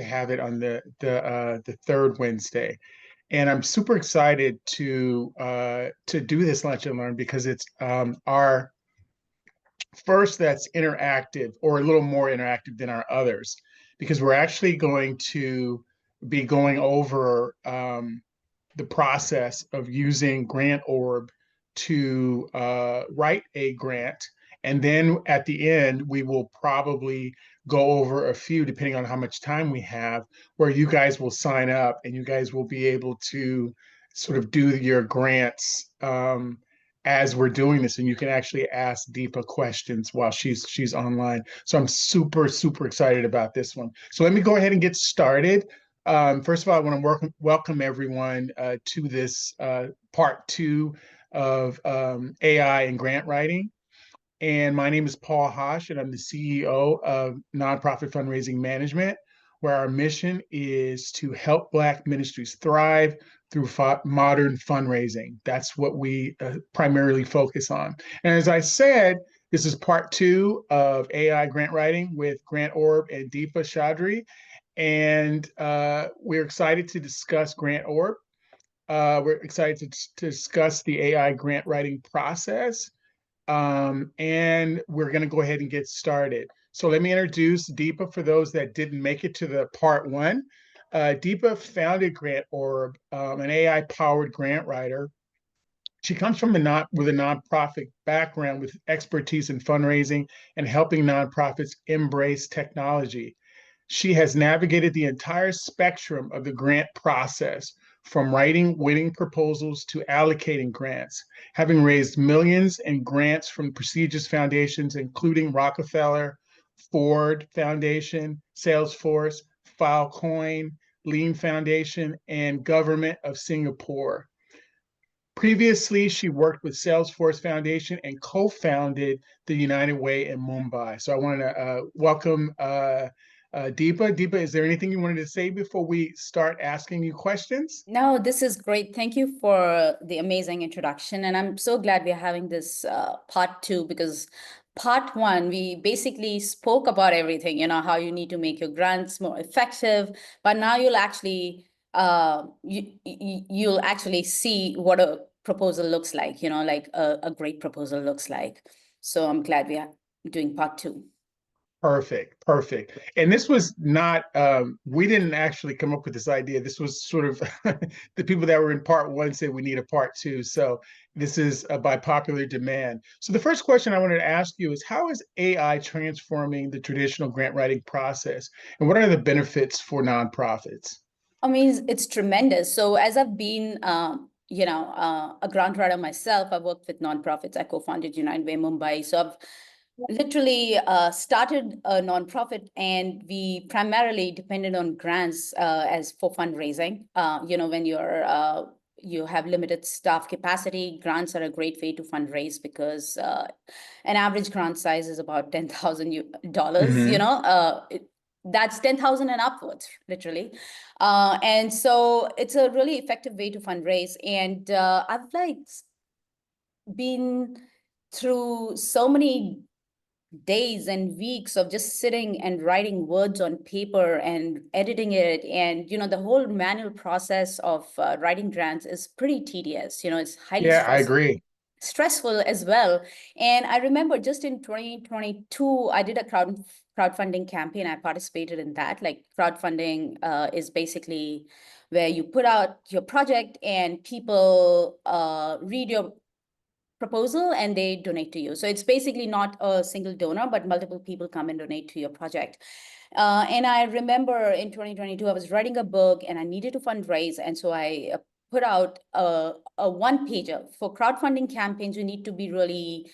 have it on the third Wednesday, and I'm super excited to do this lunch and learn because it's our first that's interactive or a little more interactive than our others, because we're actually going to be going over the process of using GrantOrb to write a grant. And then at the end, we will probably go over a few, depending on how much time we have, where you guys will sign up and you guys will be able to sort of do your grants as we're doing this, and you can actually ask Deepa questions while she's online. So I'm super excited about this one. So let me go ahead and get started. First of all, I want to welcome everyone to this part two of AI and grant writing. And my name is Paul Hosh, and I'm the CEO of Nonprofit Fundraising Management, where our mission is to help Black ministries thrive through modern fundraising. That's what we primarily focus on. And as I said, this is part two of AI grant writing with GrantOrb and Deepa Chaudhry. And we're excited to discuss GrantOrb. We're excited to discuss the AI grant writing process. And we're going to go ahead and get started. So let me introduce Deepa for those that didn't make it to the part one. Deepa founded GrantOrb, an AI-powered grant writer. She comes from with a nonprofit background with expertise in fundraising and helping nonprofits embrace technology. She has navigated the entire spectrum of the grant process, from writing winning proposals to allocating grants, having raised millions in grants from prestigious foundations, including Rockefeller, Ford Foundation, Salesforce, Filecoin, Lean Foundation, and Government of Singapore. Previously, she worked with Salesforce Foundation and co-founded the United Way in Mumbai. So I wanted to welcome Deepa. Deepa, is there anything you wanted to say before we start asking you questions? No, this is great. Thank you for the amazing introduction. And I'm so glad we're having this part two, because part one, we basically spoke about everything, how you need to make your grants more effective. But now you'll actually you'll actually see what a proposal looks like, like a great proposal looks like. So I'm glad we are doing part two. Perfect. And this was not, we didn't actually come up with this idea. This was sort of the people that were in part one said we need a part two. So this is by popular demand. So the first question I wanted to ask you is, how is AI transforming the traditional grant writing process? And what are the benefits for nonprofits? I mean, it's tremendous. So as I've been, a grant writer myself, I've worked with nonprofits. I co-founded United Way Mumbai. So I've literally started a nonprofit, and we primarily depended on grants as for fundraising. When you have limited staff capacity, grants are a great way to fundraise, because an average grant size is about $10,000. That's 10,000 and upwards, literally. And so it's a really effective way to fundraise. And I've been through so many days and weeks of just sitting and writing words on paper and editing it. And, the whole manual process of writing grants is pretty tedious. It's highly stressful. I agree. Stressful as well. And I remember just in 2022, I did a crowdfunding campaign. I participated in that. Like, crowdfunding is basically where you put out your project and people read your proposal and they donate to you. So it's basically not a single donor, but multiple people come and donate to your project. And I remember in 2022, I was writing a book and I needed to fundraise. And so I put out a one-pager. For crowdfunding campaigns, you need to be really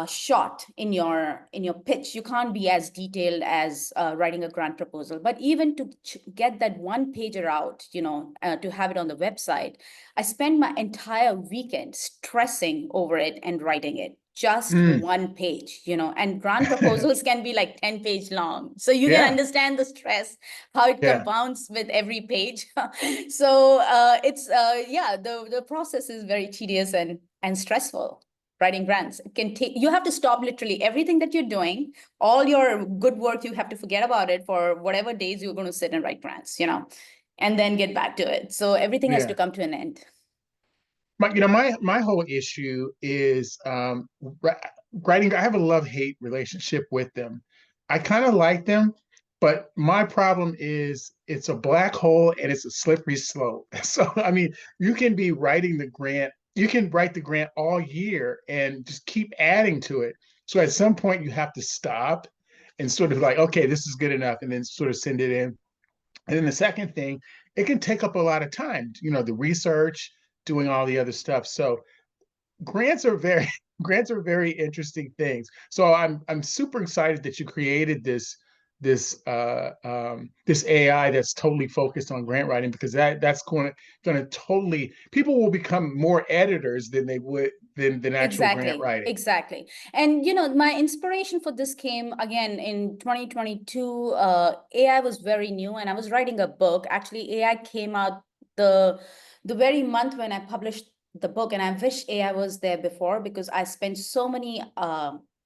short in your pitch. You can't be as detailed as writing a grant proposal. But even to get that one pager out, to have it on the website, I spent my entire weekend stressing over it and writing it. Just one page, and grant proposals can be like 10-page long. So you can understand the stress, how it compounds with every page. So it's, the process is very tedious and stressful. writing grants. It can take, you have to stop literally everything that you're doing, all your good work, you have to forget about it for whatever days you're going to sit and write grants, and then get back to it. So everything has to Yeah. come to an end. My whole issue is writing. I have a love-hate relationship with them. I kind of like them, but my problem is it's a black hole and it's a slippery slope. So I mean, you can be writing the grant, you can write the grant all year and just keep adding to it. So at some point you have to stop and sort of like, okay, this is good enough, and then sort of send it in. And then the second thing, it can take up a lot of time, the research, doing all the other stuff. So grants are very grants are very interesting things. So I'm super excited that you created this AI that's totally focused on grant writing, because that's going to totally, people will become more editors than they would than actual grant Exactly, writing. exactly. And my inspiration for this came again in 2022. AI was very new, and I was writing a book. Actually, AI came out the the very month when I published the book, and I wish AI was there before, because I spent so many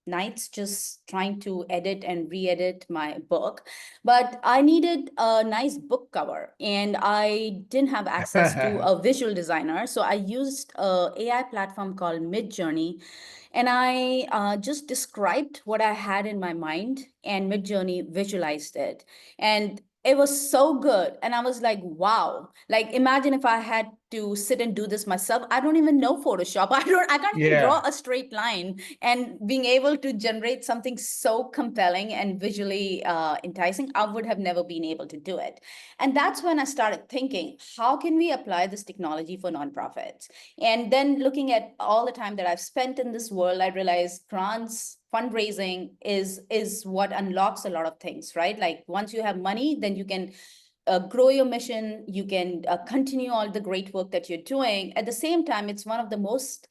nights just trying to edit and re-edit my book. But I needed a nice book cover, and I didn't have access to a visual designer. So I used a AI platform called Midjourney, and I just described what I had in my mind, and Midjourney visualized it. And it was so good. And I was like, wow, like imagine if I had to sit and do this myself. I don't even know Photoshop. I can't even draw Yeah, a straight line. And being able to generate something so compelling and visually enticing, I would have never been able to do it. And that's when I started thinking, how can we apply this technology for nonprofits? And then looking at all the time that I've spent in this world, I realized grants fundraising is what unlocks a lot of things, right? Like once you have money, then you can grow your mission, you can continue all the great work that you're doing. At the same time, it's one of the most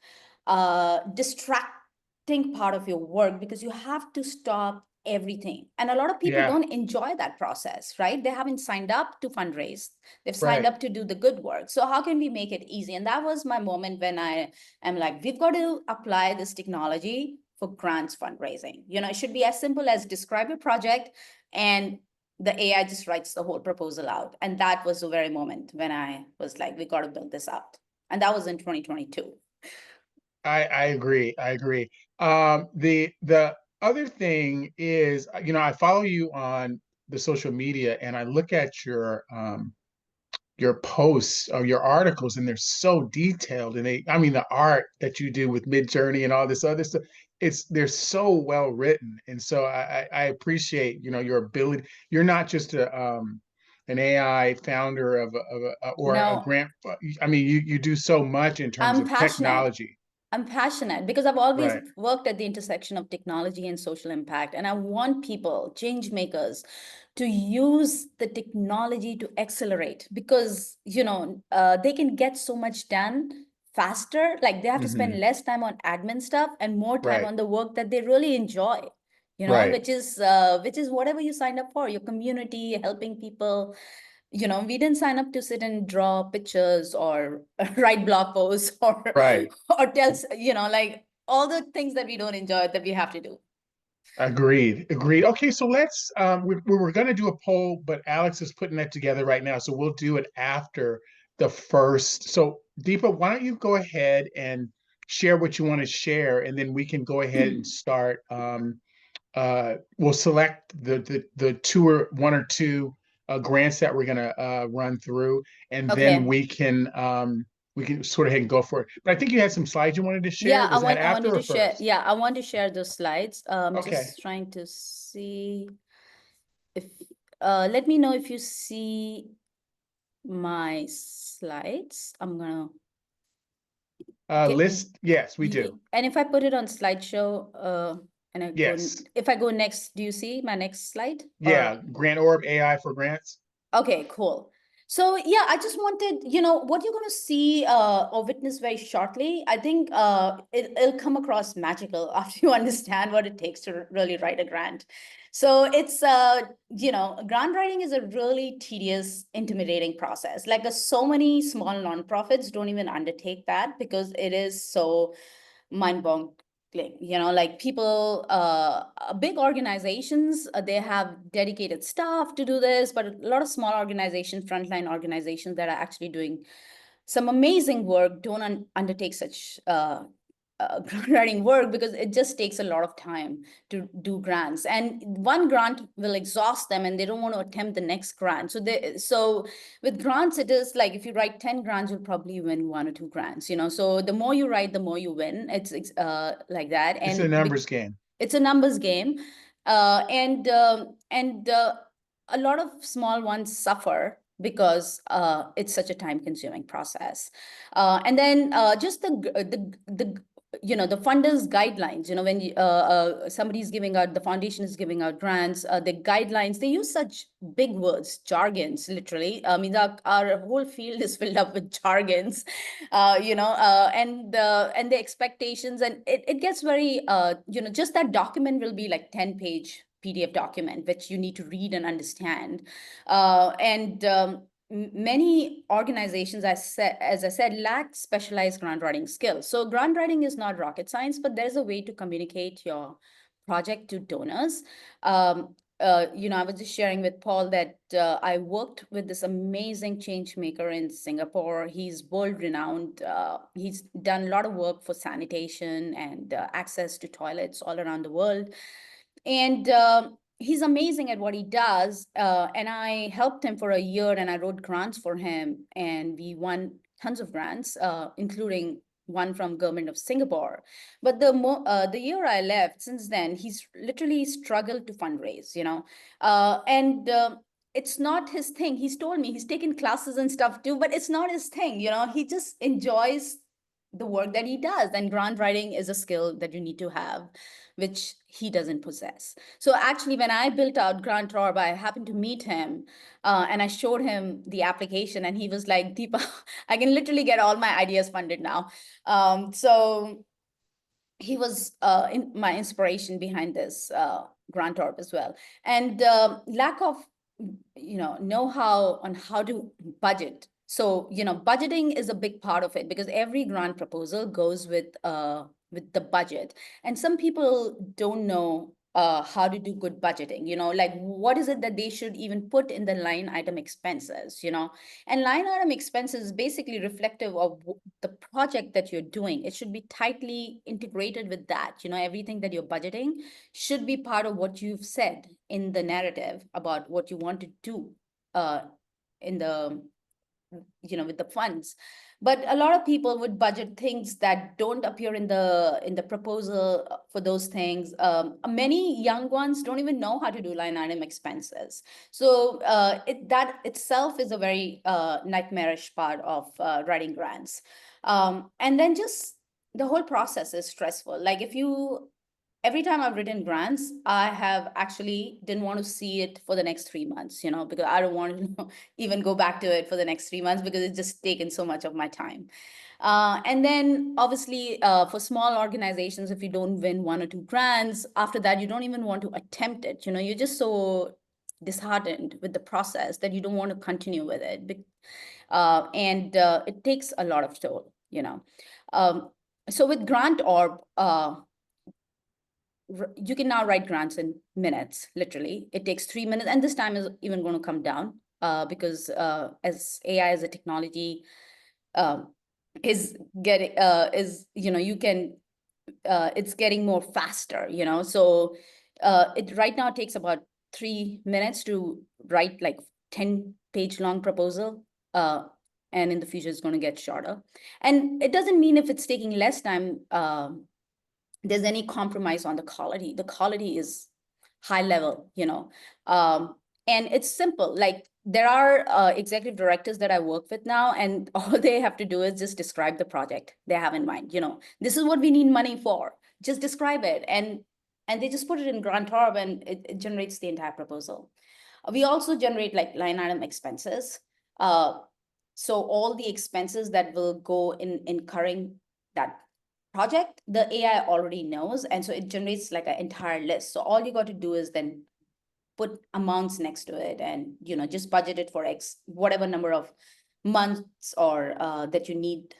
distracting part of your work, because you have to stop everything. And a lot of people yeah, don't enjoy that process, right? They haven't signed up to fundraise. They've signed right. up to do the good work. So how can we make it easy? And that was my moment when I am like, we've got to apply this technology for grants fundraising. It should be as simple as describe your project, and the AI just writes the whole proposal out. And that was the very moment when I was like, we got to build this out. And that was in 2022. I agree. I agree. The other thing is, I follow you on the social media, and I look at your posts or your articles, and they're so detailed. And I mean, the art that you do with Midjourney and all this other stuff, they're so well written. And so I appreciate, your ability. You're not just an AI founder or a No, grant. I mean, you do so much in terms I'm of passionate. technology. I'm passionate because I've always Right. worked at the intersection of technology and social impact. And I want people, change makers, to use the technology to accelerate, because, they can get so much done faster. Like they have to spend Hmm. less time on admin stuff and more time Right. on the work that they really enjoy, Right. which is whatever you signed up for, your community, helping people. We didn't sign up to sit and draw pictures or write blog posts or Right. or tell, like all the things that we don't enjoy that we have to do. Agreed. Agreed. Okay, so let's we were going to do a poll, but Alex is putting that together right now, so we'll do it after the first. So Deepa, why don't you go ahead and share what you want to share, and then we can go ahead and start. We'll select the one or two grants that we're going to run through, and then Okay. we can sort of head and go for it. But I think you had some slides you wanted to share. Yeah, Was that I wanted after or to share. first? Yeah, I want to share the slides. Okay. Just trying to see if let me know if you see my slides. I'm gonna get List. Yes, we do. and if I put it on slideshow, and Yes. if I go next, do you see my next slide? Or Yeah. GrantOrb AI for grants. okay, cool. So yeah, I just wanted, what you're going to see or witness very shortly. I think it'll come across magical after you understand what it takes to really write a grant. So it's, grant writing is a really tedious, intimidating process. Like so many small nonprofits don't even undertake that because it is so mind-boggling. Like people, big organizations, they have dedicated staff to do this, but a lot of small organizations, frontline organizations that are actually doing some amazing work don't undertake such grant writing work, because it just takes a lot of time to do grants, and one grant will exhaust them and they don't want to attempt the next grant. So with grants, it is like if you write 10 grants, you'll probably win 1 or 2 grants, so the more you write, the more you win. It's like that. It's And a numbers game. it's a numbers game. And a lot of small ones suffer because it's such a time consuming process. And then just the funders guidelines, when somebody's giving out, the foundation is giving out grants, the guidelines, they use such big words, jargons, literally. I mean, our whole field is filled up with jargons, and the expectations, and it gets very, just that document will be like 10-page PDF document, which you need to read and understand. And many organizations, as I said, lack specialized grant writing skills. So grant writing is not rocket science, but there's a way to communicate your project to donors. I was just sharing with Paul that I worked with this amazing change maker in Singapore. He's world renowned. He's done a lot of work for sanitation and access to toilets all around the world. And he's amazing at what he does. And I helped him for a year, and I wrote grants for him, and we won tons of grants, including one from government of Singapore. But the year I left, since then, he's literally struggled to fundraise, and it's not his thing. He's told me he's taken classes and stuff too, but it's not his thing. He just enjoys the work that he does, and grant writing is a skill that you need to have, which he doesn't possess. So actually, when I built out GrantOrb, I happened to meet him, and I showed him the application, and he was like, Deepa, I can literally get all my ideas funded now. So he was my inspiration behind this GrantOrb as well. And lack of know-how on how to budget. So budgeting is a big part of it, because every grant proposal goes with the budget, and some people don't know how to do good budgeting. Like what is it that they should even put in the line item expenses. And line item expenses is basically reflective of the project that you're doing. It should be tightly integrated with that. Everything that you're budgeting should be part of what you've said in the narrative about what you want to do in the with the funds. But a lot of people would budget things that don't appear in the proposal for those things. Many young ones don't even know how to do line item expenses. So that itself is a very nightmarish part of writing grants. And then just the whole process is stressful. Like every time I've written grants, I have actually didn't want to see it for the next 3 months, because I don't want to even go back to it for the next 3 months, because it's just taken so much of my time. And then obviously for small organizations, if you don't win 1 or 2 grants, after that, you don't even want to attempt it. You're just so disheartened with the process that you don't want to continue with it. And it takes a lot of toll, So with GrantOrb, you can now write grants in minutes, literally. It takes 3 minutes, and this time is even going to come down because as AI as a technology is getting you can it's getting more faster, so it right now takes about 3 minutes to write like 10-page long proposal, and in the future it's going to get shorter. And it doesn't mean if it's taking less time there's any compromise on the quality. The quality is high level, and it's simple. Like there are executive directors that I work with now, and all they have to do is just describe the project they have in mind. This is what we need money for. Just describe it, and they just put it in GrantOrb, and it generates the entire proposal. We also generate like line item expenses. So all the expenses that will go in incurring that project, the AI already knows, and so it generates like an entire list. So all you got to do is then put amounts next to it, and just budget it for X, whatever number of months or that you need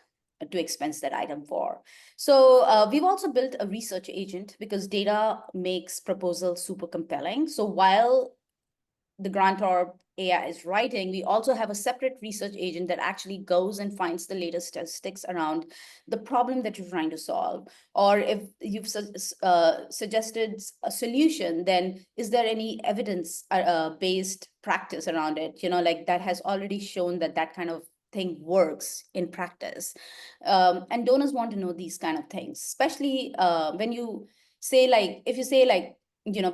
to expense that item for. So we've also built a research agent because data makes proposals super compelling. So while the GrantOrb AI is writing, we also have a separate research agent that actually goes and finds the latest statistics around the problem that you're trying to solve. Or if you've suggested a solution, then is there any evidence-based practice around it? Like that has already shown that that kind of thing works in practice. And donors want to know these kind of things, especially when you say like, if you say like,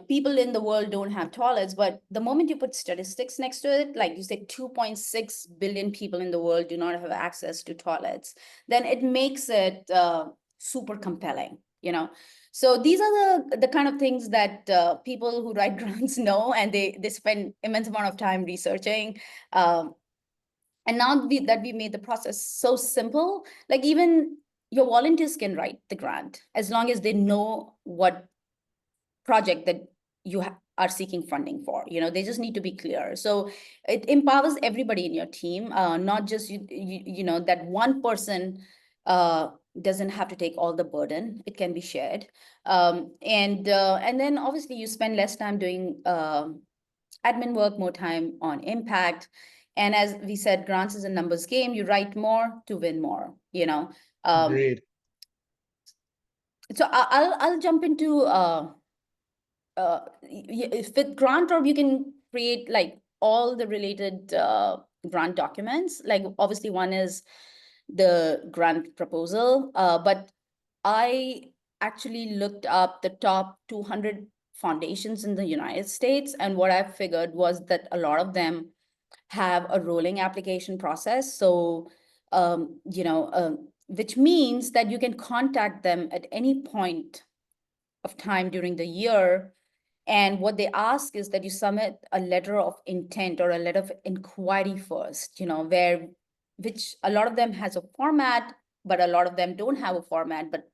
people in the world don't have toilets, but the moment you put statistics next to it, like you say 2.6 billion people in the world do not have access to toilets, then it makes it super compelling, So these are the kind of things that people who write grants know, and they spend immense amount of time researching. And now that we made the process so simple, like even your volunteers can write the grant as long as they know what project that you are seeking funding for. They just need to be clear. So it empowers everybody in your team, not just that one person doesn't have to take all the burden. It can be shared. And then obviously you spend less time doing admin work, more time on impact. And as we said, grants is a numbers game. You write more to win more, Agreed. So I'll jump into with GrantOrb, you can create like all the related grant documents. Like obviously one is the grant proposal, but I actually looked up the top 200 foundations in the United States. And what I figured was that a lot of them have a rolling application process. So, which means that you can contact them at any point of time during the year. And what they ask is that you submit a letter of intent or a letter of inquiry first, which a lot of them has a format, but a lot of them don't have a format, but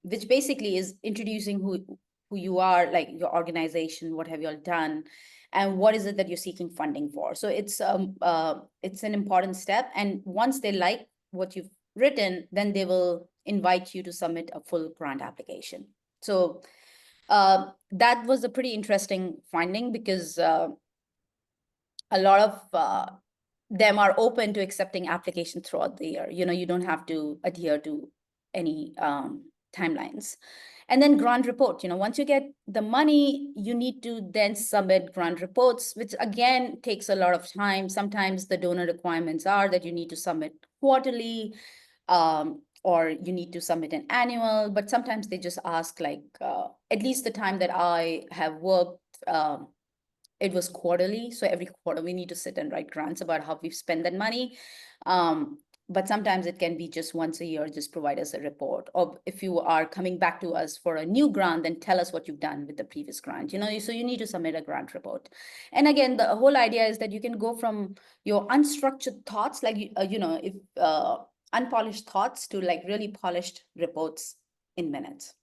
which basically is introducing who you are, like your organization, what have you all done, and what is it that you're seeking funding for. So it's an important step. And once they like what you've written, then they will invite you to submit a full grant application. So that was a pretty interesting finding because a lot of them are open to accepting applications throughout the year. You don't have to adhere to any timelines. And then grant report, once you get the money, you need to then submit grant reports, which again takes a lot of time. Sometimes the donor requirements are that you need to submit quarterly, or you need to submit an annual, but sometimes they just ask like, at least the time that I have worked, it was quarterly. So every quarter we need to sit and write grants about how we've spent that money. But sometimes it can be just once a year, just provide us a report. Or if you are coming back to us for a new grant, then tell us what you've done with the previous grant, so you need to submit a grant report. And again, the whole idea is that you can go from your unstructured thoughts, like, if unpolished thoughts, to like really polished reports in minutes.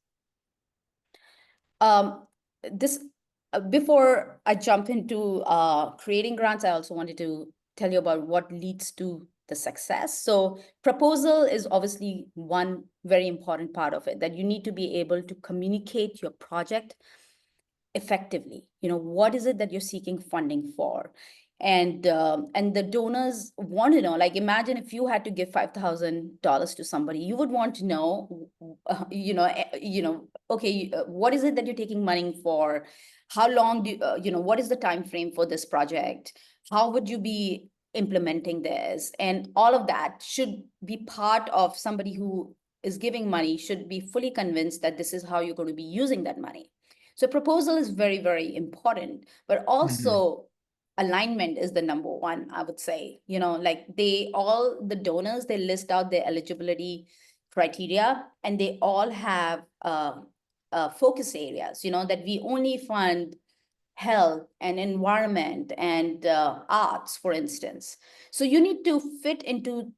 This Before I jump into creating grants, I also wanted to tell you about what leads to the success. So proposal is obviously one very important part of it, that you need to be able to communicate your project effectively. What is it that you're seeking funding for? And the donors want to know, like, imagine if you had to give $5,000 to somebody, you would want to know, okay, what is it that you're taking money for? How long what is the time frame for this project? How would you be implementing this? And all of that should be part of somebody who is giving money, should be fully convinced that this is how you're going to be using that money. So proposal is very, very important, but also alignment is the number one, I would say. Like the donors, they list out their eligibility criteria, and they all have focus areas, that we only fund health and environment and arts, for instance. So you need to fit into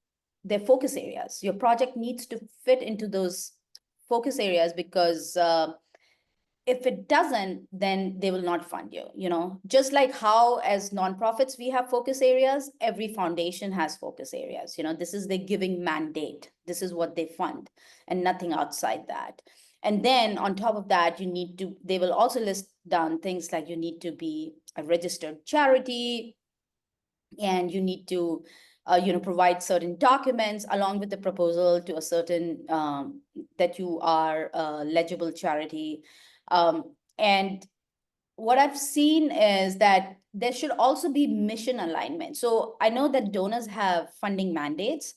their focus areas. Your project needs to fit into those focus areas because if it doesn't, then they will not fund you, just like how as nonprofits we have focus areas, every foundation has focus areas. This is their giving mandate. This is what they fund and nothing outside that. And then on top of that, they will also list down things like you need to be a registered charity, and you need to provide certain documents along with the proposal to a certain that you are a legible charity. And what I've seen is that there should also be mission alignment. So I know that donors have funding mandates,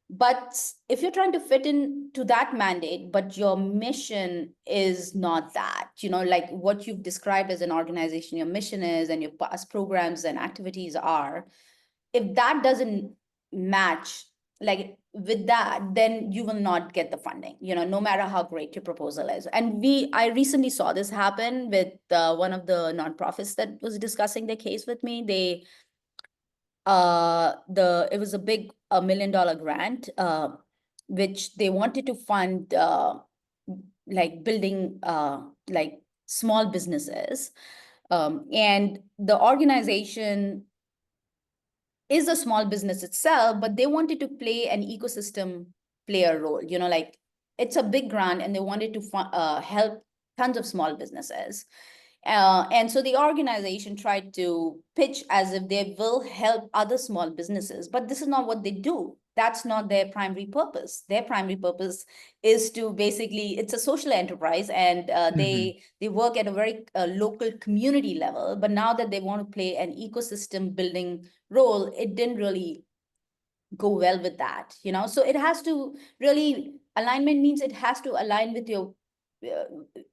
but if you're trying to fit into that mandate, but your mission is not that, like what you've described as an organization, your mission is, and your past programs and activities are, if that doesn't match like with that, then you will not get the funding, no matter how great your proposal is. And I recently saw this happen with one of the nonprofits that was discussing their case with me. It was a big $1 million grant, which they wanted to fund like building like small businesses. And the organization is a small business itself, but they wanted to play an ecosystem player role, like it's a big grant and they wanted to help tons of small businesses. And so the organization tried to pitch as if they will help other small businesses, but this is not what they do. That's not their primary purpose. Their primary purpose is to basically, it's a social enterprise, and they work at a very local community level. But now that they want to play an ecosystem building role, it didn't really go well with that, So it has to really, alignment means it has to align with your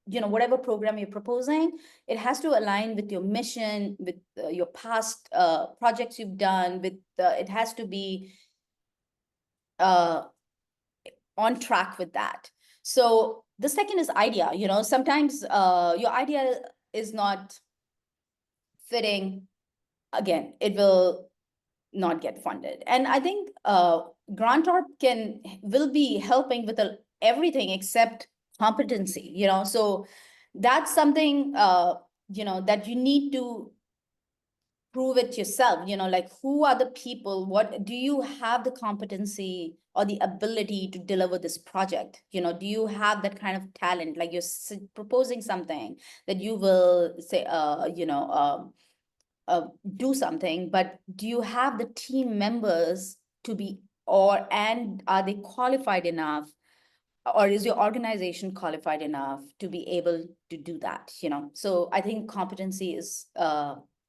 whatever program you're proposing. It has to align with your mission, with your past projects you've done, with it has to be on track with that. So the second is idea. Sometimes your idea is not fitting. Again, it will not get funded. And I think GrantOrb will be helping with everything except competency, so that's something that you need to prove it yourself, like who are the people, what do you have the competency or the ability to deliver this project? Do you have that kind of talent? Like you're proposing something that you will say do something, but do you have the team members to be, and are they qualified enough, or is your organization qualified enough to be able to do that? So I think competency is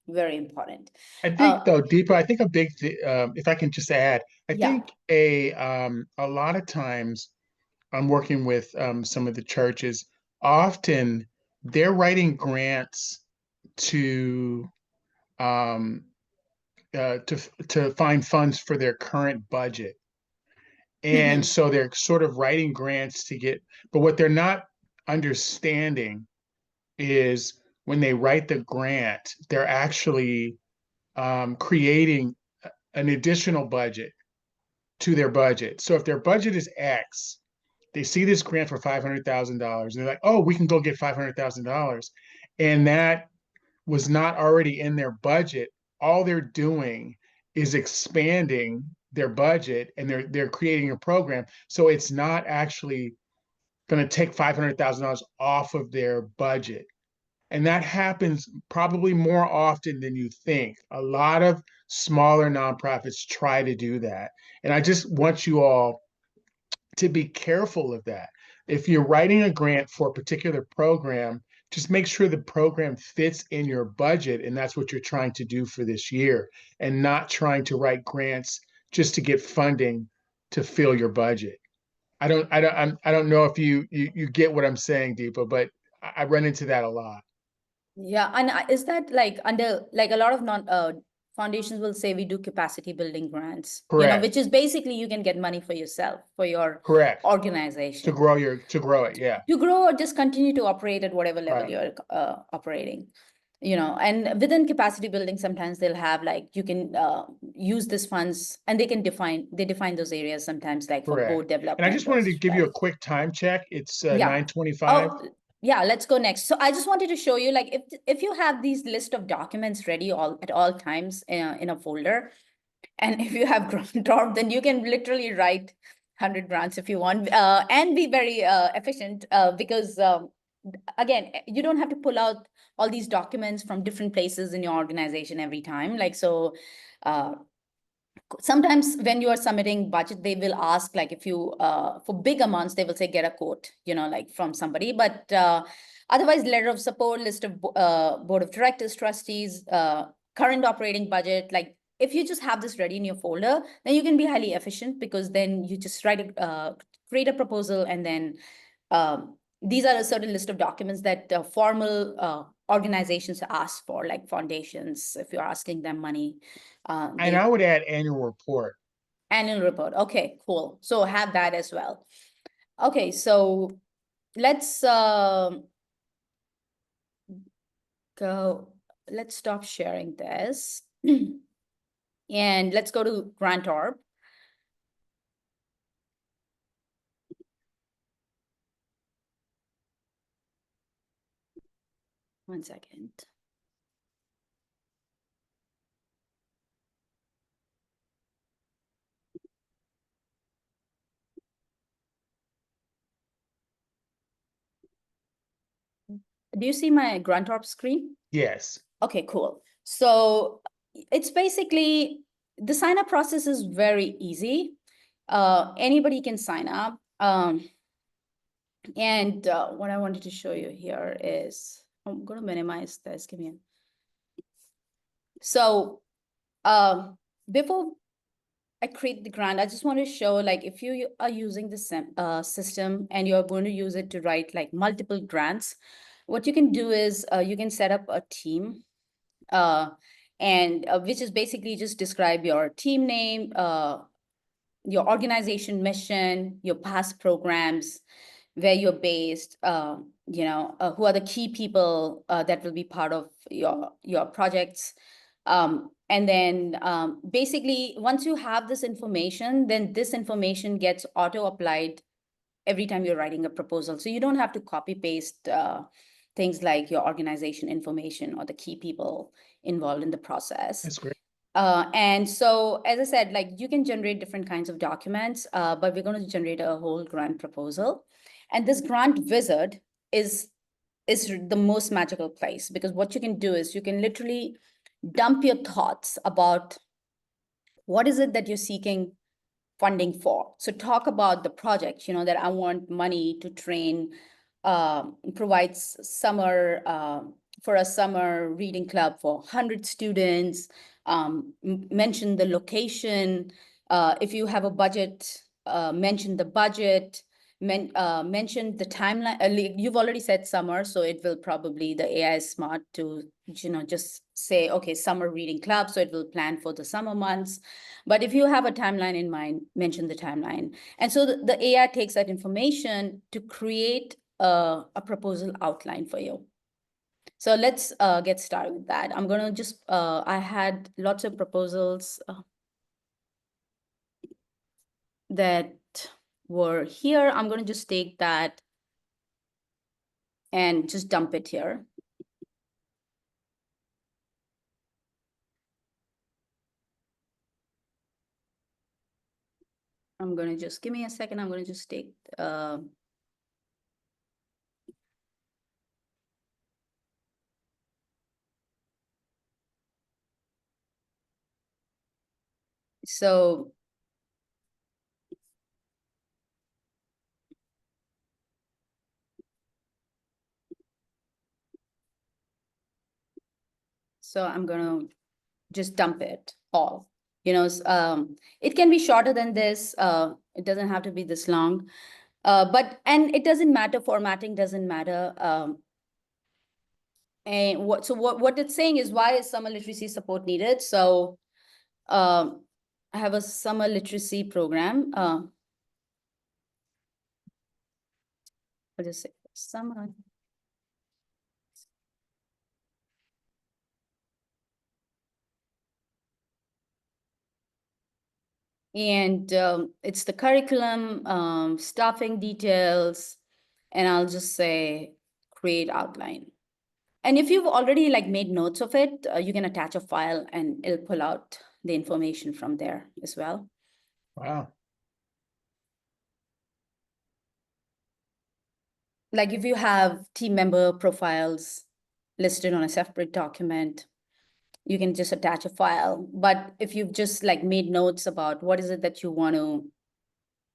very important. I think though, Deepa, I think a big if I can just add, I Yeah. think a lot of times I'm working with some of the churches, often they're writing grants to um to find funds for their current budget. And Mhm. so they're sort of writing grants to get, but what they're not understanding is when they write the grant, they're actually creating an additional budget to their budget. So if their budget is X, they see this grant for $500,000, and they're like, "Oh, we can go get $500,000," and that was not already in their budget. All they're doing is expanding their budget, and they're creating a program. So it's not actually going to take $500,000 off of their budget. And that happens probably more often than you think. A lot of smaller nonprofits try to do that. And I just want you all to be careful of that. If you're writing a grant for a particular program, just make sure the program fits in your budget, and that's what you're trying to do for this year, and not trying to write grants just to get funding to fill your budget. I don't know if you get what I'm saying, Deepa, but I run into that a lot. Yeah, and is that like under, like a lot of non foundations will say we do capacity building grants, Correct. which is basically you can get money for yourself, for your Correct. organization To grow it. Yeah. to grow, or just continue to operate at whatever level Right. you're operating. And within capacity building, sometimes they'll have like, you can use this funds, and they define those areas sometimes, like for Correct. board And I development just or wanted to give you stuff. a quick time check. It's Yeah. 9:25. Oh, yeah, let's go next. So I just wanted to show you, like, if you have these list of documents ready at all times in a folder, and if you have GrantOrb, then you can literally write 100 grants if you want, and be very efficient, because again, you don't have to pull out all these documents from different places in your organization every time. Like, so sometimes when you are submitting budget, they will ask, like, if you for big amounts, they will say get a quote, like from somebody. But otherwise, letter of support, list of board of directors, trustees, current operating budget, like, if you just have this ready in your folder, then you can be highly efficient, because then you just create a proposal, and then these are a certain list of documents that formal organizations ask for, like foundations, if you're asking them money. And I would add annual report. Annual report. Okay, cool. So have that as well. Okay, so let's let's stop sharing this. And let's go to GrantOrb. One second. Do you see my GrantOrb screen? Yes. Okay, cool. So it's basically, the sign up process is very easy. Anybody can sign up. And what I wanted to show you here is, I'm going to minimize this. Give me a. So before I create the grant, I just want to show, like, if you are using the system and you're going to use it to write like multiple grants, what you can do is you can set up a team, and which is basically just describe your team name, your organization mission, your past programs, where you're based, who are the key people that will be part of your projects. And then basically, once you have this information, then this information gets auto-applied every time you're writing a proposal. So you don't have to copy paste things like your organization information or the key people involved in the process. That's great. And so, as I said, like, you can generate different kinds of documents, but we're going to generate a whole grant proposal. And this grant wizard is the most magical place, because what you can do is you can literally dump your thoughts about what is it that you're seeking funding for. So talk about the project, that I want money to train, provides summer, for a summer reading club for 100 students, mention the location. If you have a budget, mention the budget, mention the timeline. You've already said summer, so it will probably, the AI is smart to, just say, okay, summer reading club, so it will plan for the summer months. But if you have a timeline in mind, mention the timeline. And so the AI takes that information to create a proposal outline for you. So let's get started with that. I'm going to just, I had lots of proposals that were here. I'm going to just take that and just dump it here. I'm going to just, give me a second. I'm going to just take, so I'm going to just dump it all. It can be shorter than this. It doesn't have to be this long. And it doesn't matter, formatting doesn't matter. And what it's saying is, why is summer literacy support needed? So I have a summer literacy program. I'll just say summer. And it's the curriculum, staffing details, and I'll just say create outline. And if you've already like made notes of it, you can attach a file and it'll pull out the information from there as well. Wow. Like if you have team member profiles listed on a separate document, you can just attach a file. But if you've just like made notes about what is it that you want to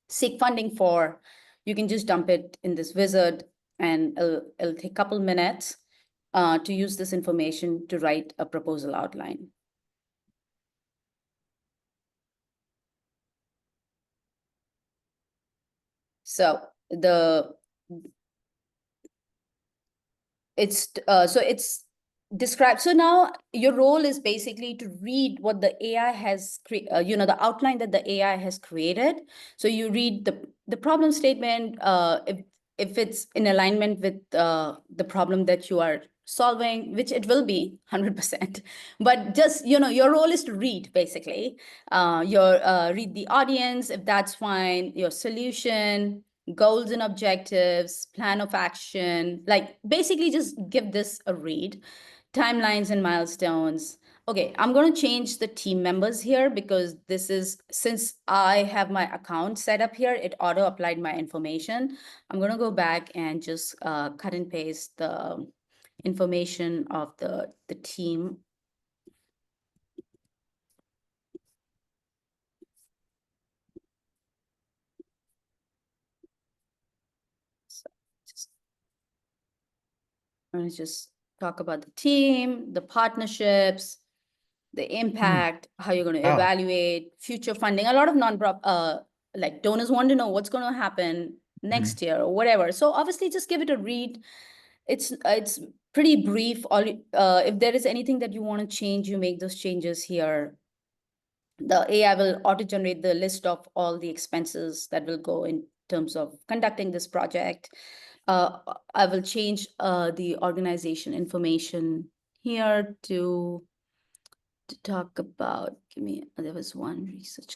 seek funding for, you can just dump it in this wizard, and it'll take a couple minutes to use this information to write a proposal outline. So it's described. So now your role is basically to read what the AI has the outline that the AI has created. So you read the problem statement, if it's in alignment with the problem that you are solving, which it will be 100%. But just, your role is to read, basically. Read the audience, if that's fine, your solution, goals and objectives, plan of action, like basically just give this a read, timelines and milestones. Okay, I'm going to change the team members here because since I have my account set up here, it auto applied my information. I'm going to go back and just cut and paste the information of the team. So I'm going to just talk about the team, the partnerships, the impact, how you're going to evaluate future funding. A lot of like donors want to know what's going to happen next year or whatever. So obviously just give it a read. It's pretty brief. If there is anything that you want to change, you make those changes here. The AI will auto-generate the list of all the expenses that will go in terms of conducting this project. I will change the organization information here to talk about, there was one research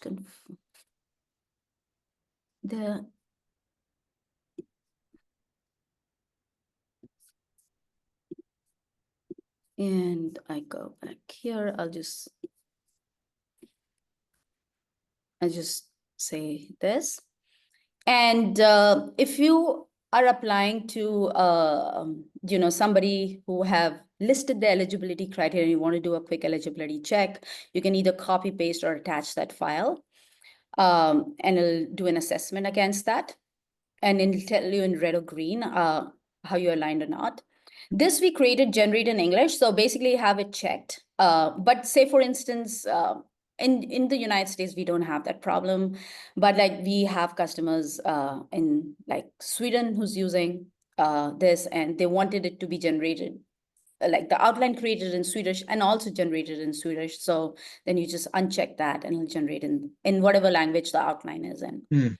and I go back here, I just say this. And if you are applying to somebody who have listed the eligibility criteria and you want to do a quick eligibility check, you can either copy, paste, or attach that file. And it'll do an assessment against that. And it'll tell you in red or green how you're aligned or not. This we created generate in English. So basically have it checked. But say, for instance, in the United States, we don't have that problem. But like we have customers in like Sweden who's using this, and they wanted it to be generated, like the outline created in Swedish and also generated in Swedish. So then you just uncheck that and it'll generate in whatever language the outline is in.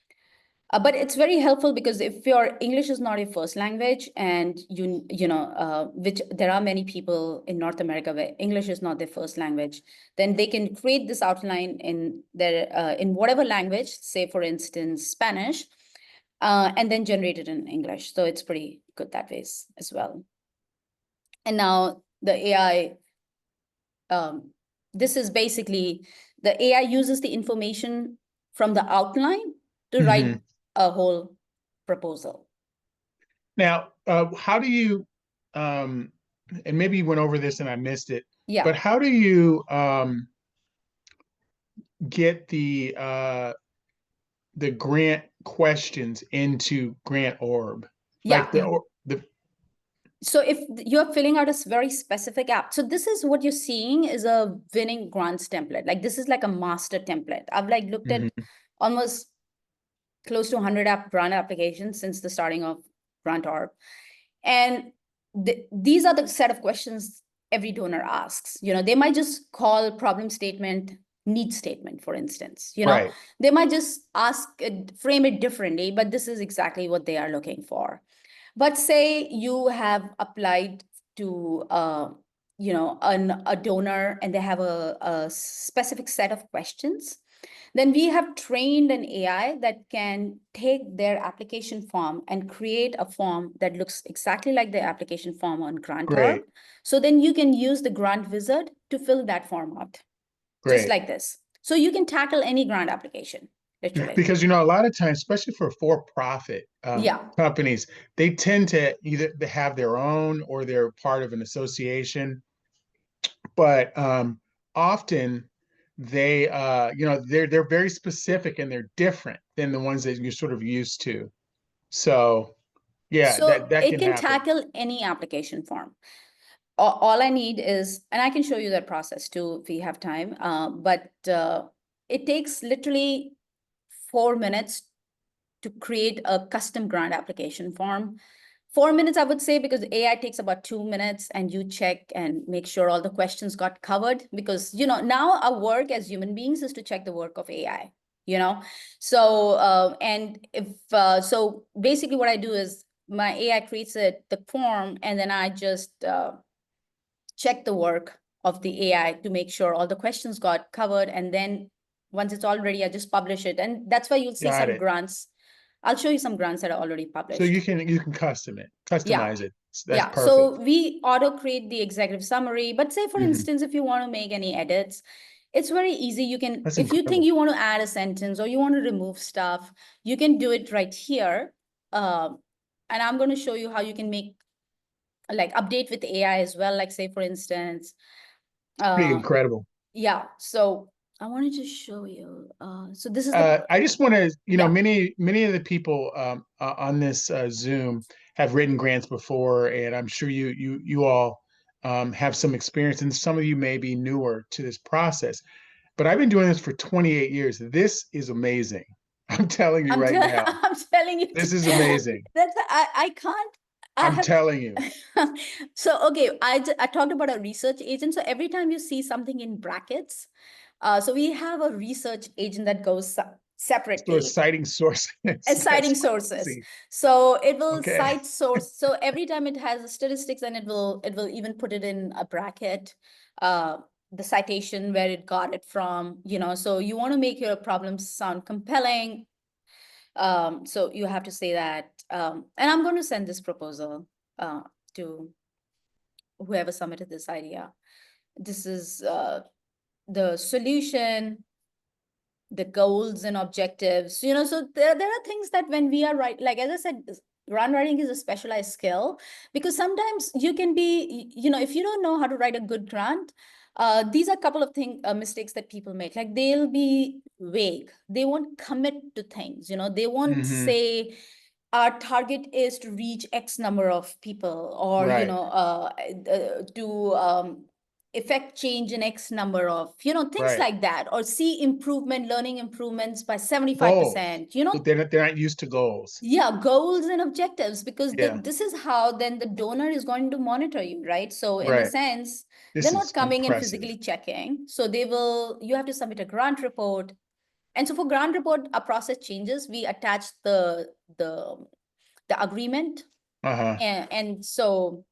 But it's very helpful because if your English is not your first language, and which there are many people in North America where English is not their first language, then they can create this outline in their in whatever language, say for instance Spanish, and then generate it in English. So it's pretty good that way as well. And now the AI, this is basically the AI uses the information from the outline to write a whole proposal. Now, how do you, and maybe you went over this and I missed it, but how do you get the grant questions into GrantOrb? Like so if you're filling out a very specific app, so this is what you're seeing is a winning grants template. Like this is like a master template. I've like looked at almost close to 100 grant applications since the starting of GrantOrb. And these are the set of questions every donor asks. They might just call problem statement need statement, for instance. They might just frame it differently, but this is exactly what they are looking for. But say you have applied to a donor and they have a specific set of questions, then we have trained an AI that can take their application form and create a form that looks exactly like the application form on GrantOrb. Great. So then you can use the grant wizard to fill that form out, just Great. like this. So you can tackle any grant application, literally. Because, you know, a lot of times, especially for-profit Yeah. companies, they tend to either have their own or they're part of an association. But often they, you know, they're very specific and they're different than the ones that you're sort of used to. So yeah, So that it can can happen. tackle any application form. All I need is, and I can show you that process too if we have time, but it takes literally 4 minutes to create a custom grant application form. 4 minutes, I would say, because AI takes about 2 minutes and you check and make sure all the questions got covered. Because, now our work as human beings is to check the work of AI, you know? So, so basically what I do is my AI creates the form and then I just check the work of the AI to make sure all the questions got covered. And then once it's all ready, I just publish it. And that's why you'll see Got some it. grants. I'll show you some grants that are already So published. you can Yeah. customize it. That's Yeah. perfect. So we auto create the executive summary. But say, for Mhm. instance, if you want to make any edits, it's very easy. You can, That's if you think incredible. you want to add a sentence or you want to remove stuff, you can do it right here. And I'm going to show you how you can make like update with AI as well. Like say, for instance, Pretty uh, incredible. yeah, so I wanted to show you. So this is the, I just want to, you know, yeah, many of the people on this Zoom have written grants before, and I'm sure you all have some experience, and some of you may be newer to this process. But I've been doing this for 28 years. This is amazing. I'm telling you right now, I'm telling you, this is amazing. that's, I can't, I I'm have, telling you. so, okay, I talked about a research agent. So every time you see something in brackets, so we have a research agent that goes So it's separately. citing sources. That's Citing sources. crazy. So it will Okay. cite source. So every time it has a statistics, and it will even put it in a bracket, uh, the citation where it got it from, so you want to make your problems sound compelling. So you have to say that. And I'm going to send this proposal to whoever submitted this idea. This is the solution, the goals and objectives, so there are things that when we are like as I said, grant writing is a specialized skill, because sometimes you can be, if you don't know how to write a good grant, these are a couple of mistakes that people make. Like they'll be vague, they won't commit to things, they won't Hmm. say our target is to reach X number of people, or Right. to effect change in X number of, things Right. like that, or see improvement, learning improvements by Goals. 75%, But they're not used to goals. yeah, goals and objectives, because Yeah. this is how then the donor is going to monitor you, right? So in a Right. sense, they're This not is coming and impressive. physically checking. So you have to submit a grant report. And so for grant report, a process changes. We attach the agreement, Uh-huh. and so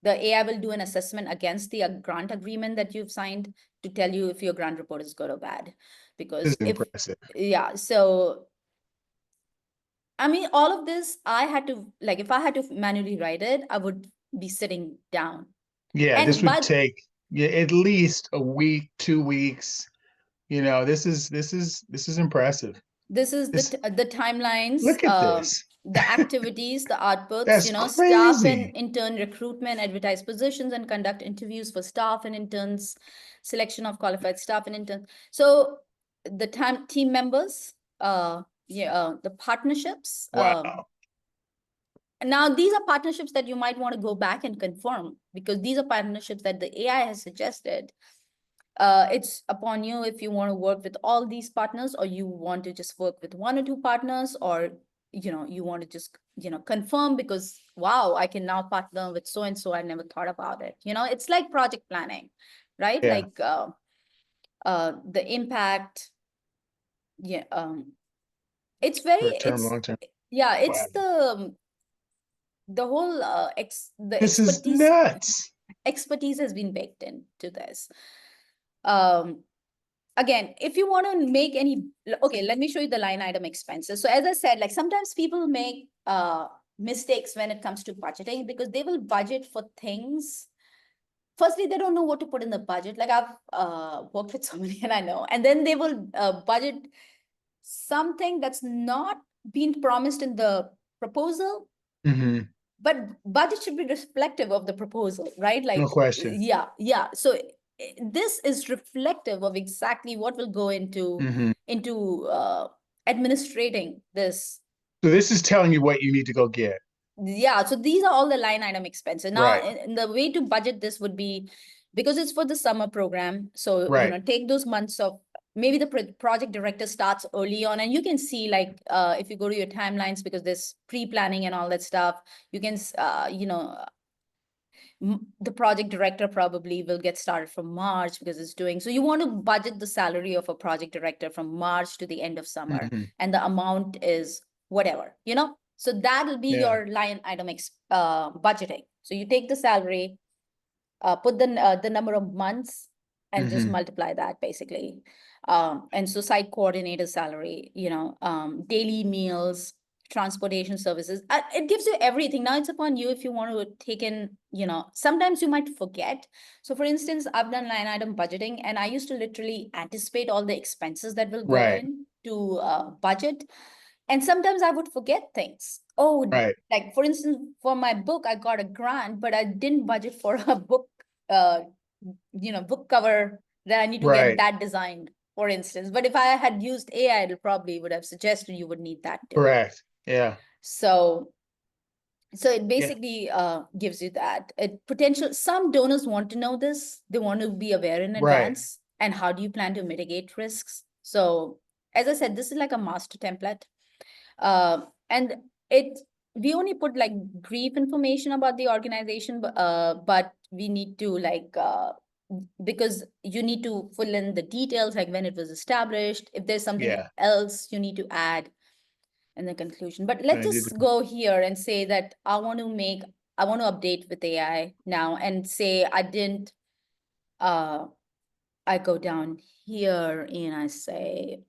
the AI will do an assessment against the grant agreement that you've signed to tell you if your grant report is good or bad. This Because is impressive. yeah, so I mean, all of this, I had to, like, if I had to manually write it, I would be sitting down. Yeah, this And, would but take, yeah, at least a week, 2 weeks. You know, this is impressive. this is This the timelines, Look at this. the activities, the outputs, That's staff and crazy. intern recruitment, advertise positions and conduct interviews for staff and interns, selection of qualified staff and interns. So the team members, the partnerships. Wow. Now, these are partnerships that you might want to go back and confirm, because these are partnerships that the AI has suggested. It's upon you if you want to work with all these partners, or you want to just work with one or two partners, or you want to just confirm because, wow, I can now partner with so and so, I never thought about it. It's like project planning, right? Yeah. Like the impact. Yeah. It's very, Short term, long term. yeah, Wow. it's the whole the This is expertise. nuts. expertise has been baked into this. Again, if you want to make any, okay, let me show you the line item expenses. So as I said, like sometimes people make mistakes when it comes to budgeting because they will budget for things. Firstly, they don't know what to put in the budget. Like I've worked with somebody and I know, and then they will budget something that's not been promised in the proposal, Mm-hmm. but budget should be reflective of the proposal, right? No Like, question. yeah. So this is reflective of exactly what will go Mm-hmm. into administrating this. So this is telling you what you need to go get. Yeah, so these are all the line item expenses. Now, Right. the way to budget this would be, because it's for the summer program, so Right. take those months of, maybe the project director starts early on, and you can see like if you go to your timelines, because there's pre-planning and all that stuff, you can the project director probably will get started from March because it's doing, so you want to budget the salary of a project director from March to the end of summer, Mm-hmm. and the amount is whatever, so that will be Yeah. your line item budgeting. So you take the salary, put the number of months, and just Mm-hmm. multiply that basically. And so site coordinator salary, daily meals, transportation services, it gives you everything. Now it's upon you if you want to take in, sometimes you might forget. So for instance, I've done line item budgeting, and I used to literally anticipate all the expenses that will go Right. in to budget. And sometimes I would forget things. Oh, Right. like for instance, for my book, I got a grant, but I didn't budget for a book, book cover that I need to get Right. that designed, for instance. But if I had used AI, it probably would have suggested you would need that too. Correct. Yeah. So it Yeah. basically gives you that potential. Some donors want to know this. They want to be aware in Right. advance. And how do you plan to mitigate risks? So as I said, this is like a master template. And we only put like brief information about the organization, but we need to because you need to fill in the details, like when it was established, if there's something Yeah. else you need to add in the conclusion. But I let's did. just go here and say that I want to update with AI now, and say I didn't, I go down here and I say,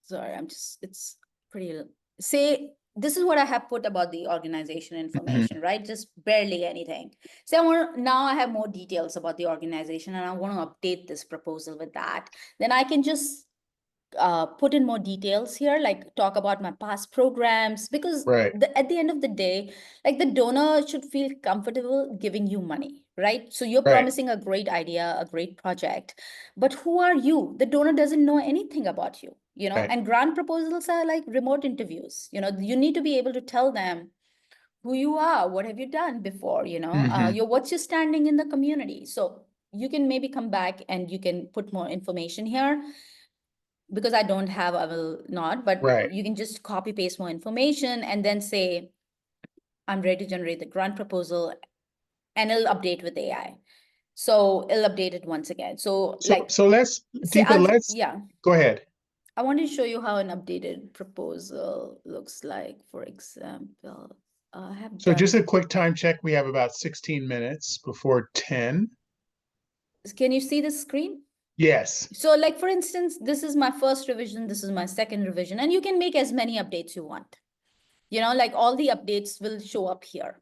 sorry, it's pretty, say, this is what I have put about the organization information, right? Just barely anything. So now I have more details about the organization, and I want to update this proposal with that. Then I can just put in more details here, like talk about my past programs, because Right. at the end of the day, like the donor should feel comfortable giving you money, right? So you're Right. promising a great idea, a great project, but who are you? The donor doesn't know anything about you, Right. and grant proposals are like remote interviews. You need to be able to tell them who you are, what have you done before, what's your standing in the community. So you can maybe come back and you can put more information here. Because I don't have, I will not, but Right. you can just copy paste more information and then say, I'm ready to generate the grant proposal, and it'll update with AI. So it'll update it once again. So let's, say, Deepa, yeah, go ahead. I want to show you how an updated proposal looks like. For example, I have So done, just a quick time check. We have about 16 minutes before 10. can you see the screen? Yes. So like, for instance, this is my first revision, this is my second revision, and you can make as many updates you want. Like all the updates will show up here,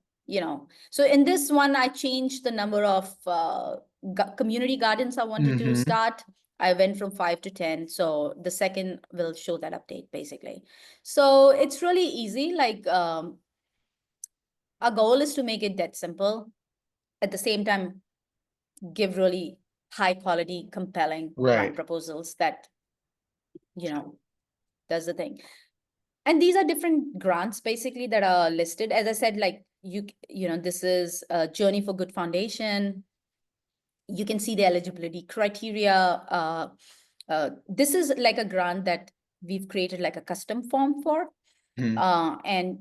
So in this one, I changed the number of community gardens I wanted to start. I went from 5 to 10. So the second will show that update basically. So it's really easy. Like our goal is to make it that simple. At the same time, give really high quality, compelling grant proposals that, that's the thing. And these are different grants basically that are listed. As I said, like this is a Journey for Good Foundation. You can see the eligibility criteria. This is like a grant that we've created like a custom form for. And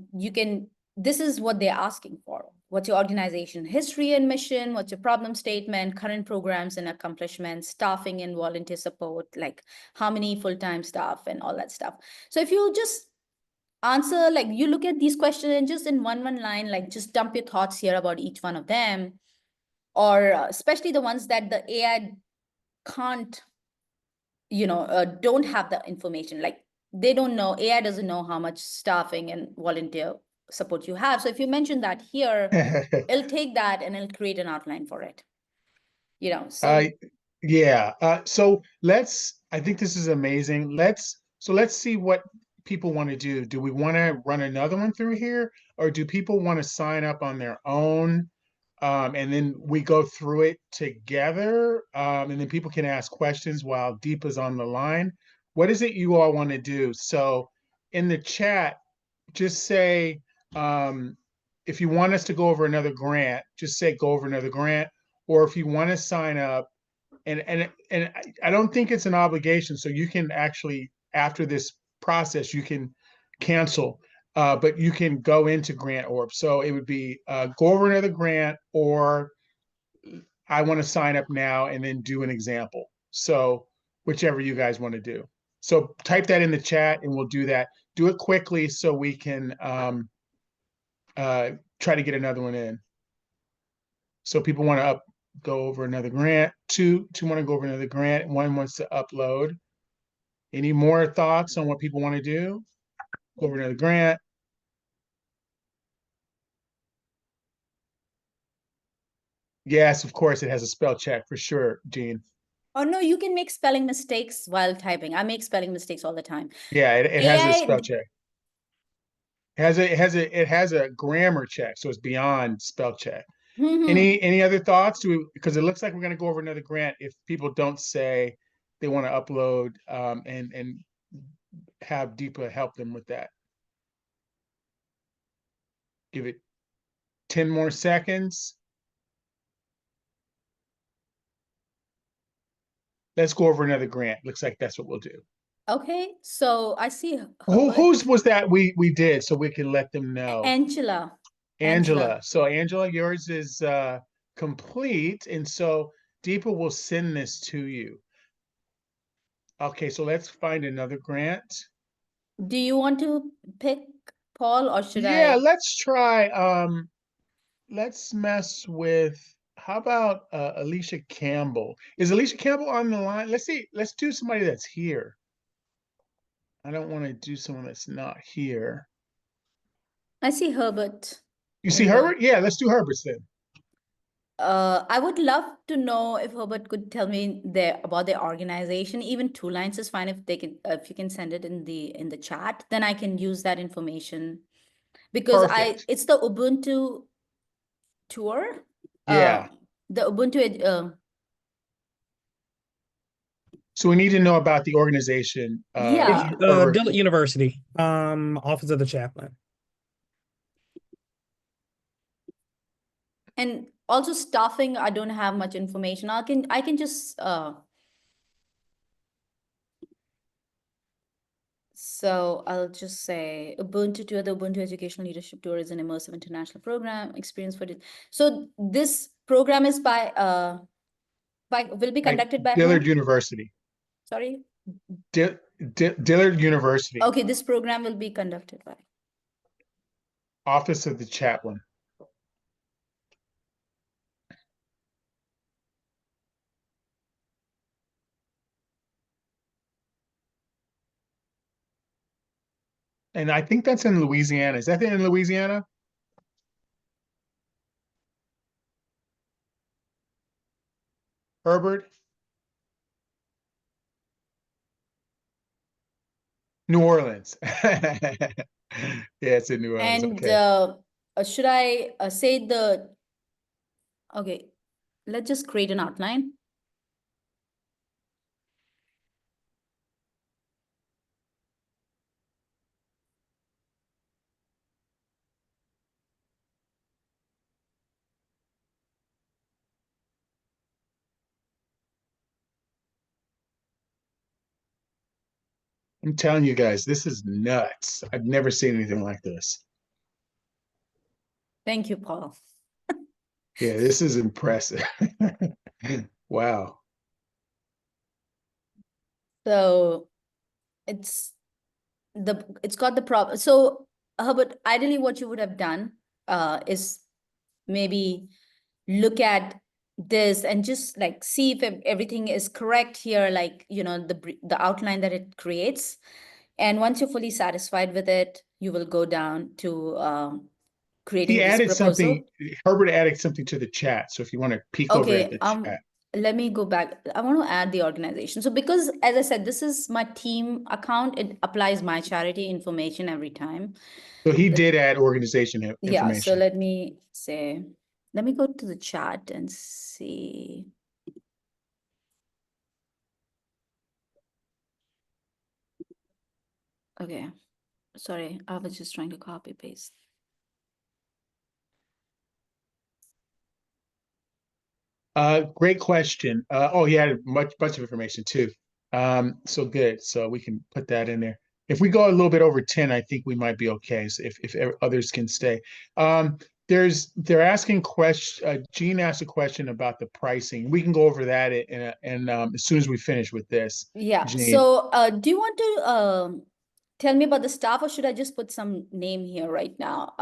this is what they're asking for. What's your organization history and mission? What's your problem statement, current programs and accomplishments, staffing and volunteer support, like how many full-time staff and all that stuff. So if you just answer, like you look at these questions and just in one line, like just dump your thoughts here about each one of them, or especially the ones that the AI can't, don't have the information. Like they don't know, AI doesn't know how much staffing and volunteer support you have. So if you mention that here, it'll take that and it'll create an outline for it. So Yeah. So I think this is amazing. Let's see what people want to do. Do we want to run another one through here, or do people want to sign up on their own? And then we go through it together. And then people can ask questions while Deepa's on the line. What is it you all want to do? So in the chat, just say, if you want us to go over another grant, just say go over another grant. Or if you want to sign up, and I don't think it's an obligation, so you can actually, after this process, you can cancel, but you can go into GrantOrb. So it would be go over another grant, or I want to sign up now and then do an example. So whichever you guys want to do. So type that in the chat and we'll do that. Do it quickly so we can try to get another one in. So people want to go over another grant. Two want to go over another grant. One wants to upload. Any more thoughts on what people want to do? Go over another grant. Yes, of course, it has a spell check for sure, Gene. Oh no, you can make spelling mistakes while typing. I make spelling mistakes all the time. Yeah, it has a spell AI, check. It has a grammar check, so it's beyond spell check. Any other thoughts? Because it looks like we're going to go over another grant if people don't say they want to upload, and have Deepa help them with that. Give it 10 more seconds. Let's go over another grant. Looks like that's what we'll do. Okay, so I see Whose was that we did, so we can let them know? Angela. Angela. So Angela, yours is complete, and so Deepa will send this to you. Okay, so let's find another grant. Do you want to pick Paul or should Yeah, I? let's try. Let's mess with. How about Alicia Campbell? Is Alicia Campbell on the line? Let's see. Let's do somebody that's here. I don't want to do someone that's not here. I see Herbert You see in the. Herbert? Yeah, let's do Herbert's then. I would love to know if Herbert could tell me about their organization. Even 2 lines is fine if they can, if you can send it in the chat, then I can use that information because Perfect. it's the Ubuntu tour. Yeah. The Ubuntu. So we need to know about the organization. Yeah. Dillard University, Office of the Chaplain. And also staffing, I don't have much information. I can just so I'll just say Ubuntu Tour, the Ubuntu Educational Leadership Tour is an immersive international program experience for it. So this program is will be conducted by Dillard whom? University. Sorry? Dillard University. Okay, this program will be conducted by Office of the Chaplain. And I think that's in Louisiana. Is that in Louisiana? Herbert? New Orleans. Yeah, it's in New Orleans. and Okay. should I say okay, let's just create an outline. I'm telling you guys, this is nuts. I've never seen anything like this. Thank you, Paul. Yeah, this is impressive. Wow. So it's it's got the problem. So Herbert, ideally what you would have done is maybe look at this and just like see if everything is correct here, like, you know, the outline that it creates. And once you're fully satisfied with it, you will go down to creating He this added something, proposal. Herbert added something to the chat. So if you want to peek over at Okay, the chat. let me go back. I want to add the organization. So because, as I said, this is my team account, it applies my charity information every time. So he did add organization Yeah, so information. let me go to the chat and see. Okay, sorry, I was just trying to copy paste. Great question. Oh, he had a bunch of information too. So good. So we can put that in there. If we go a little bit over 10, I think we might be okay. So if others can stay. They're asking question. Gene asked a question about the pricing. We can go over that and as soon as we finish with this. Yeah. Gene. So do you want to tell me about the staff, or should I just put some name here right now?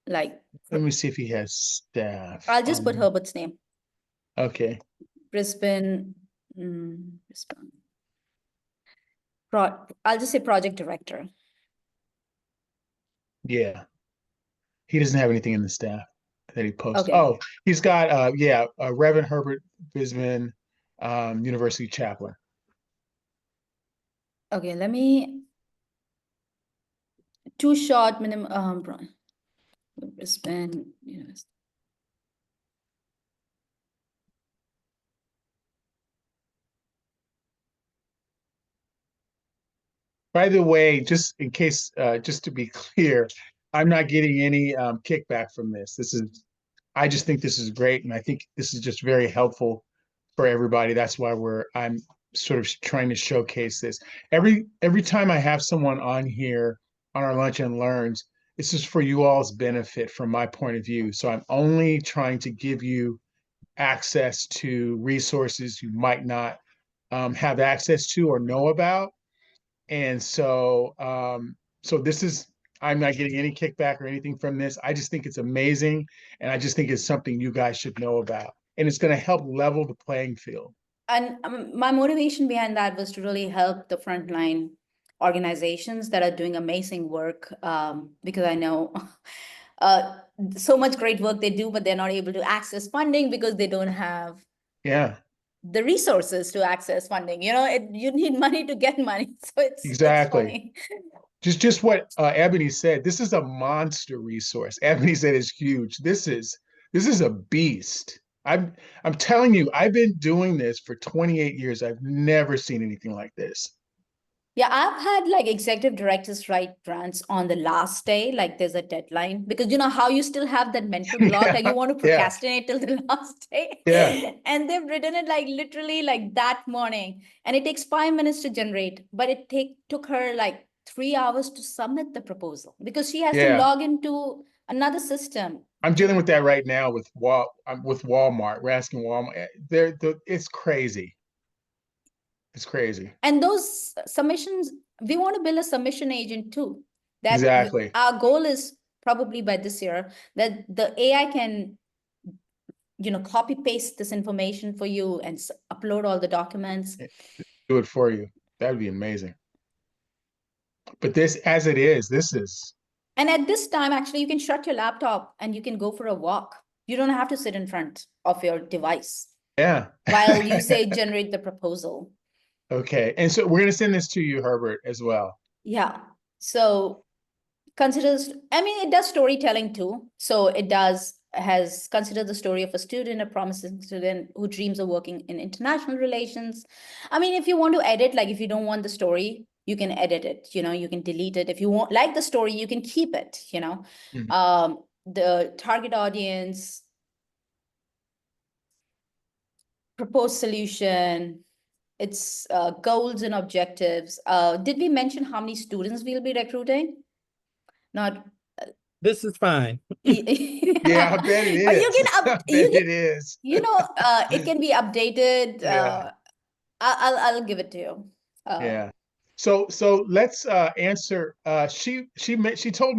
Like, Let me see if he has staff. I'll just put Herbert's name. Okay. Brisbane. Brisbane. I'll just say project director. Yeah. He doesn't have anything in the staff that he posts. Okay. Oh, he's got Reverend Herbert Bisman, University chaplain. Okay, let me too short minimum Brisbane, yes. By the way, just in case, just to be clear, I'm not getting any kickback from this. I just think this is great, and I think this is just very helpful for everybody. That's why I'm sort of trying to showcase this. Every time I have someone on here on our Lunch and Learns, it's just for you all's benefit from my point of view. So I'm only trying to give you access to resources you might not have access to or know about. And so this is, I'm not getting any kickback or anything from this. I just think it's amazing. And I just think it's something you guys should know about. And it's going to help level the playing field. And my motivation behind that was to really help the frontline organizations that are doing amazing work, because I know so much great work they do, but they're not able to access funding because they don't have the resources to access funding. You know, you need money to get money. So it's funny. Just what Ebony said. This is a monster resource. Ebony said it's huge. This is a beast. I'm telling you, I've been doing this for 28 years. I've never seen anything like this. Yeah, I've had like executive directors write grants on the last day, like there's a deadline, because you know how you still have that mental block, like you want to procrastinate till the last day. Yeah. And they've written it like literally like that morning, and it takes 5 minutes to generate, but it took her like 3 hours to submit the proposal because she has to log into another system. I'm dealing with that right now with Walmart. We're asking Walmart. It's crazy. It's crazy. And those submissions, we want to build a submission agent too. Exactly. Our goal is probably by this year that the AI can, you know, copy paste this information for you and upload all the documents. Do it for you. That would be amazing. But this, as it is, this is. And at this time, actually, you can shut your laptop and you can go for a walk. You don't have to sit in front of your device. Yeah. While you say generate the proposal. Okay. And so we're going to send this to you, Herbert, as well. Yeah. So I mean, it does storytelling too. So it has considered the story of a student, a promising student who dreams of working in international relations. I mean, if you want to edit, like if you don't want the story, you can edit it, you know, you can delete it. If you want like the story, you can keep it, you know. The target audience, proposed solution, its goals and objectives. Did we mention how many students we'll be recruiting? Not. This is fine. Yeah, I bet it is. It is. You know, it can be updated. I'll give it to you. Yeah. So let's answer. She told